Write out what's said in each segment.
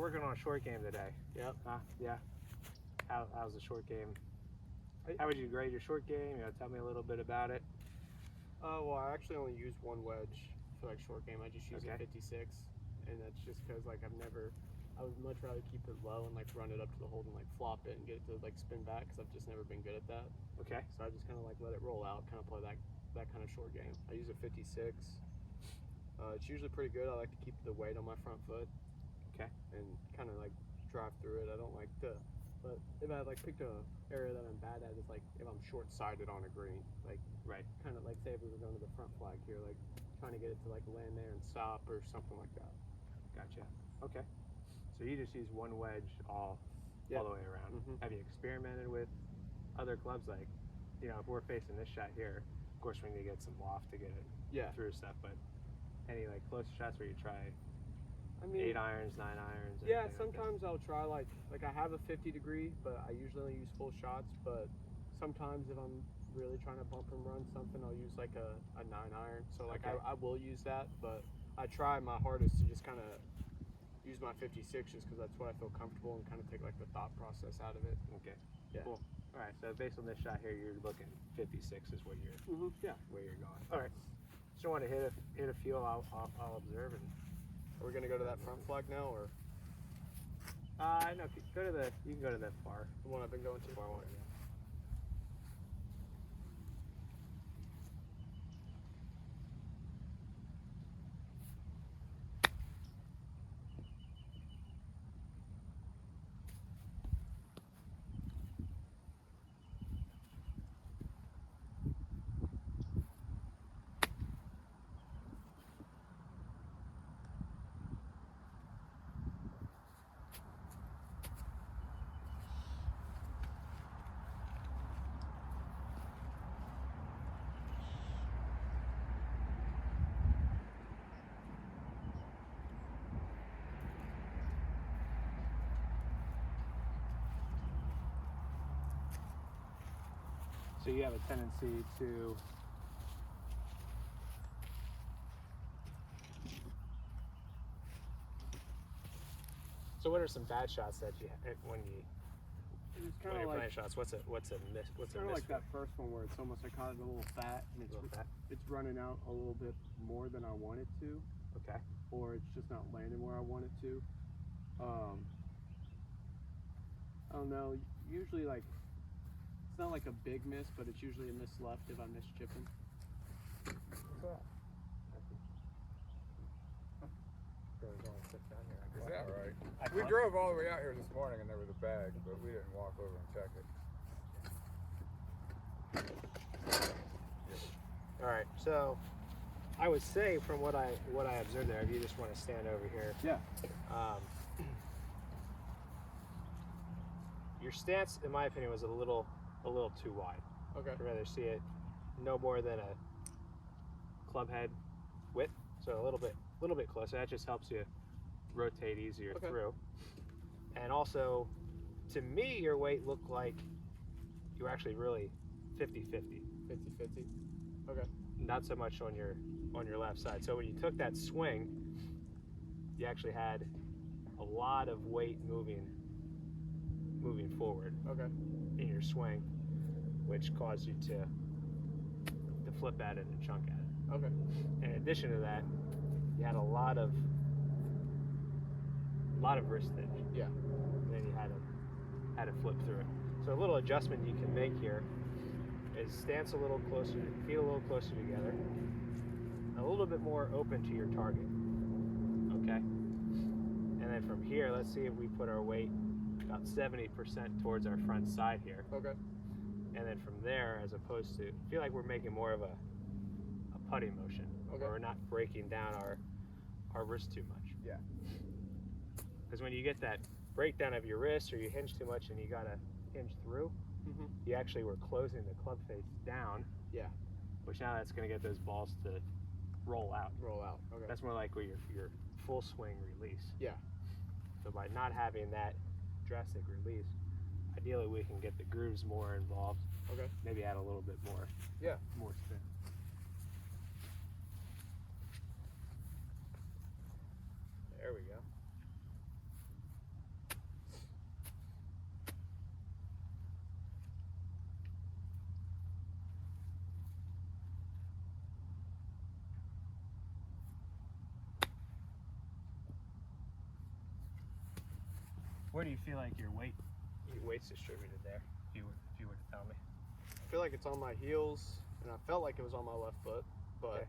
working on a short game today. Yep. Yeah. How's the short game? How would you grade your short game? Tell me a little bit about it. Well, I actually only use one wedge for like short game. I just use a 56, and that's just because like I would much rather keep it low and like run it up to the hold and like flop it and get it to like spin back because I've just never been good at that. Okay. So I just kind of like let it roll out, kind of play that kind of short game. I use a 56. It's usually pretty good. I like to keep the weight on my front foot. Okay. And kind of like drive through it. I don't like to. But if I like picked a area that I'm bad at, is like if I'm short-sided on a green, like kind of like say if we were going to the front flag here, like trying to get it to like land there and stop or something like that. Gotcha. Okay. So you just use one wedge all the way around. Mm-hmm. Have you experimented with other clubs? Like, if we're facing this shot here, of course we need to get some loft to get it through stuff. But any like close shots where you try? 8 irons, 9 irons. Yeah, sometimes I'll try like I have a 50 degree, but I usually only use full shots. But sometimes if I'm really trying to bump and run something, I'll use like a 9 iron. So like I will use that, but I try my hardest to just kind of use my 56 just because that's what I feel comfortable and kind of take like the thought process out of it. Okay. Yeah. Cool. All right. So based on this shot here, you're looking 56 is what you're where you're going. All right. Just want to hit a few. I'll observe and. Are we gonna go to that front flag now, or? No. You can go to that far. The one I've been going to. Far one. Yeah. So you have a tendency to So what are some bad shots that you when you're playing shots? What's a miss? What's a kind of miss like that first one where it's almost like kind of a little fat and it's running out a little bit more than I want it to. Okay. Or it's just not landing where I want it to. I don't know. Usually like it's not like a big miss, but it's usually a miss left if I miss chipping. Is that right? We drove all the way out here this morning and there was a bag, but we didn't walk over and check it. All right. So I would say from what I observed there, if you just want to stand over here. Yeah. Your stance, in my opinion, was a little too wide. Okay. I'd rather see it no more than a club head width, so a little bit closer. That just helps you rotate easier through. And also, to me, your weight looked like you were actually really 50-50. 50-50. Okay. Not so much on your left side. So when you took that swing, you actually had a lot of weight moving forward. Okay. In your swing, which caused you to flip at it and chunk at it. Okay. In addition to that, you had a lot of wristage. Yeah. And then you had to flip through it. So a little adjustment you can make here is stance a little closer, feet a little closer together, a little bit more open to your target. Okay. And then from here, let's see if we put our weight about 70% towards our front side here. Okay. And then from there, as opposed to, feel like we're making more of a putting motion. Okay. We're not breaking down our wrist too much. Yeah. Because when you get that breakdown of your wrist or you hinge too much and you gotta hinge through, you actually were closing the club face down. Yeah. Which now that's gonna get those balls to roll out. Roll out. Okay. That's more like where your full swing release. Yeah. So by not having that drastic release, ideally we can get the grooves more involved. Okay. Maybe add a little bit more. Yeah. More spin. There we go. where do you feel like your weight's distributed there? If you were to tell me. I feel like it's on my heels, and I felt like it was on my left foot, but Okay.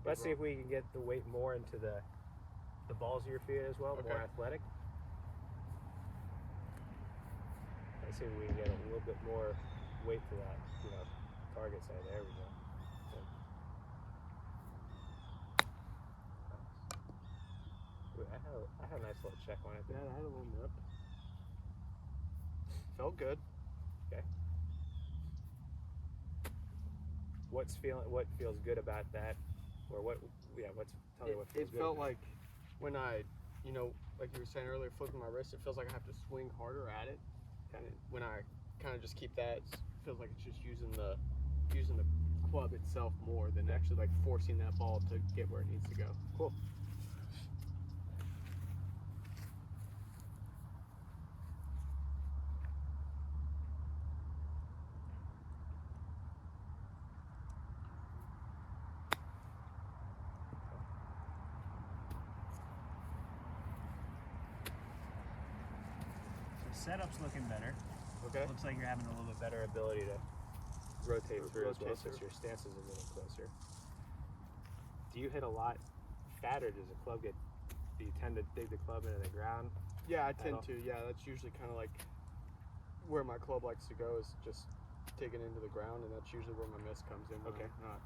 Let's see if we can get the weight more into the balls of your feet as well, more Okay. athletic. Let's see if we can get a little bit more weight to that, target side. There we go. Good. I had a nice little check on it yeah, there. I had a little nip. Felt good. Okay. What feels good about that, or tell me what feels It good. felt about like when I, like you were saying earlier, flipping my wrist, it feels like I have to swing harder at it. And when I kind of just keep that, it feels like it's just using the club itself more than actually like forcing that ball to get where it needs to go. Cool. Setup's looking better. Okay. Looks like you're having a little bit better ability to rotate through as well, Rotate since through. your stance is a little closer. Do you hit a lot fatter? Do you tend to dig the club into the ground? Yeah, I tend all? to. Yeah, that's usually kind of like where my club likes to go, is just digging into the ground, and that's usually where my miss comes in. Okay. Not.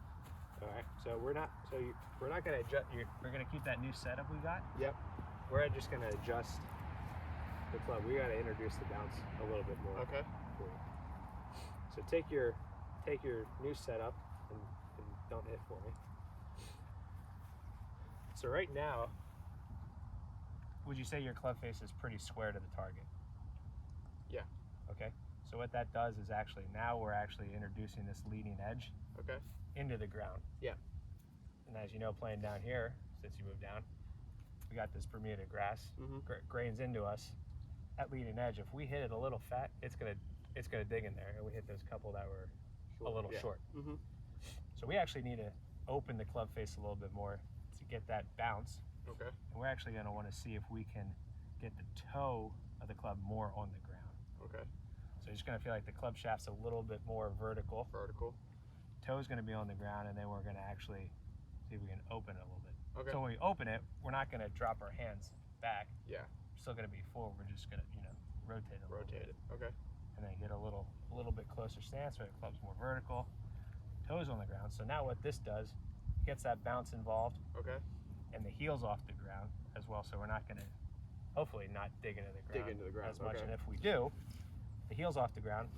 All right. So we're not gonna adjust. We're gonna keep that new setup we got. Yep. We're just gonna adjust the club. We gotta introduce the bounce a little bit more. Okay. Cool. So take your new setup and don't hit for me. So right now, would you say your club face is pretty square to the target? Yeah. Okay. So what that does is now we're actually introducing this leading edge Okay. into the ground. Yeah. And as you know, playing down here, since you moved down, we got this Bermuda grass grains into us. That leading edge, if we hit it a little fat, it's gonna dig in there, and we hit those couple that were a little short. Mm-hmm. So we actually need to open the club face a little bit more to get that bounce. Okay. And we're actually gonna want to see if we can get the toe of the club more on the ground. Okay. So you're just gonna feel like the club shaft's a little bit more vertical. Vertical. Toe's gonna be on the ground, and then we're gonna actually see if we can open it a little bit. Okay. So when we open it, we're not gonna drop our hands back. Yeah. We're still gonna be forward. We're just gonna, rotate a little bit. Rotate it. Okay. And then get a little bit closer stance where the club's more vertical. Toes on the ground. So now what this does, gets that bounce involved, Okay. and the heels off the ground as well. So we're not gonna, hopefully not dig into the ground, Dig into the ground, as much. okay. And if we do, the heels off the ground,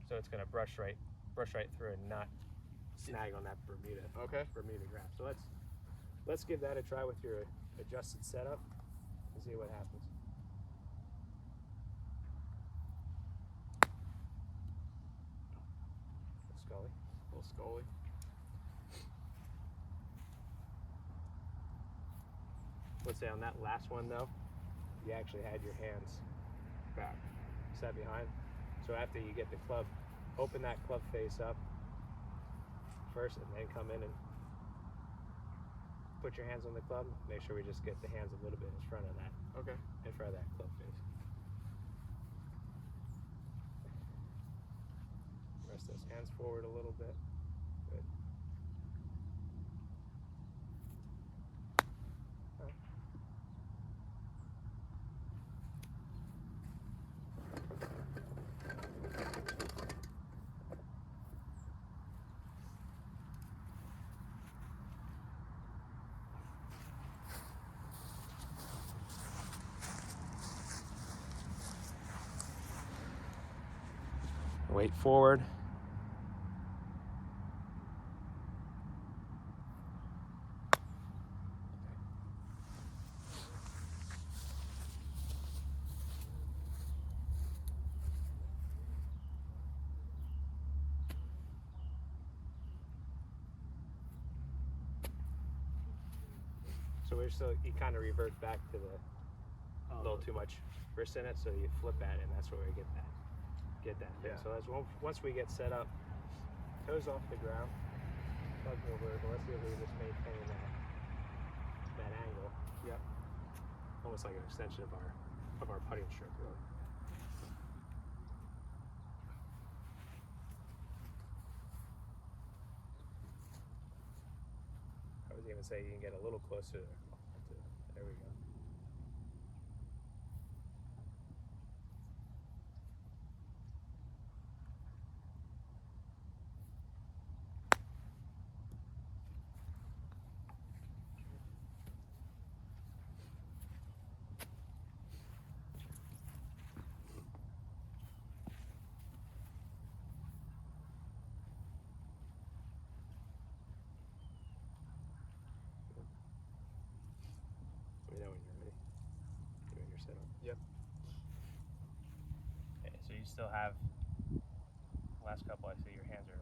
so it's gonna brush right through and not snag on that Bermuda grass. So let's give that a try with your adjusted setup and see what happens. Scully. A little Scully. Let's say on that last one though, you actually had your hands back, set behind. So after you get the club, open that club face up first, and then come in and put your hands on the club. Make sure we just get the hands a little bit in front of that, Okay. in front of that club face. Rest those hands forward a little bit. Good. Weight forward. So you kind of revert back to the a little too much wrist in it, so you flip at it, and that's where we get that thing. Yeah. So once we get set up, toes off the ground, club more vertical. Let's see if we can just maintain that angle. Yep. Almost like an extension of of our putting stroke, really. I was even say you can get a little closer. There we go. Let me know when you're ready. Doing your setup. Yep. Okay, so you still have last couple. I see your hands are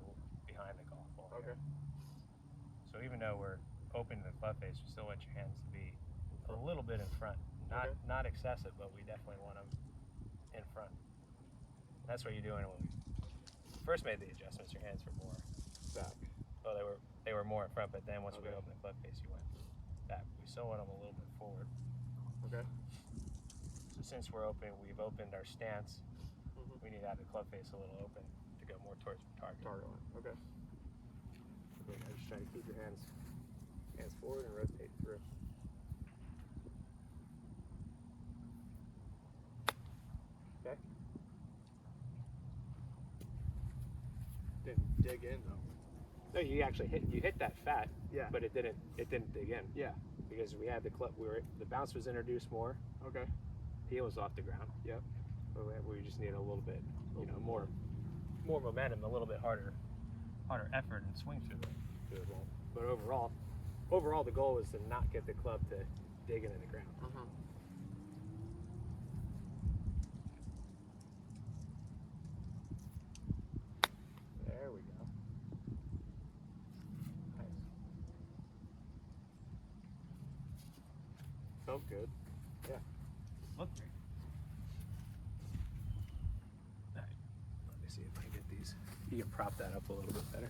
behind the golf ball. Okay. Here. So even though we're opening the club face, we still want your hands to be a little bit in front. Not excessive, but we definitely want them in front. That's what you're doing when we first made the adjustments. Your hands were more Back. well, they were more in front, but then once we Okay. opened the club face, you went back. We still want them a little bit forward. Okay. So since we've opened our stance, we need to have the club face a little open to go more towards the target. Target line. Okay. Okay, I'm just trying to keep your hands forward and rotate through. Okay. Didn't dig in though. No, you actually hit that fat, Yeah. but it didn't dig in Yeah. because we had the club. The bounce was introduced more. Okay. Heel was off the ground. Yep. But we just needed a little bit, more momentum, a little bit harder effort and swing through the ball. But overall, the goal was to not get the club to dig into the ground. There we go. Nice. Felt good. Yeah. Looked great. All right. Let me see if I can get these. You can prop that up a little bit better.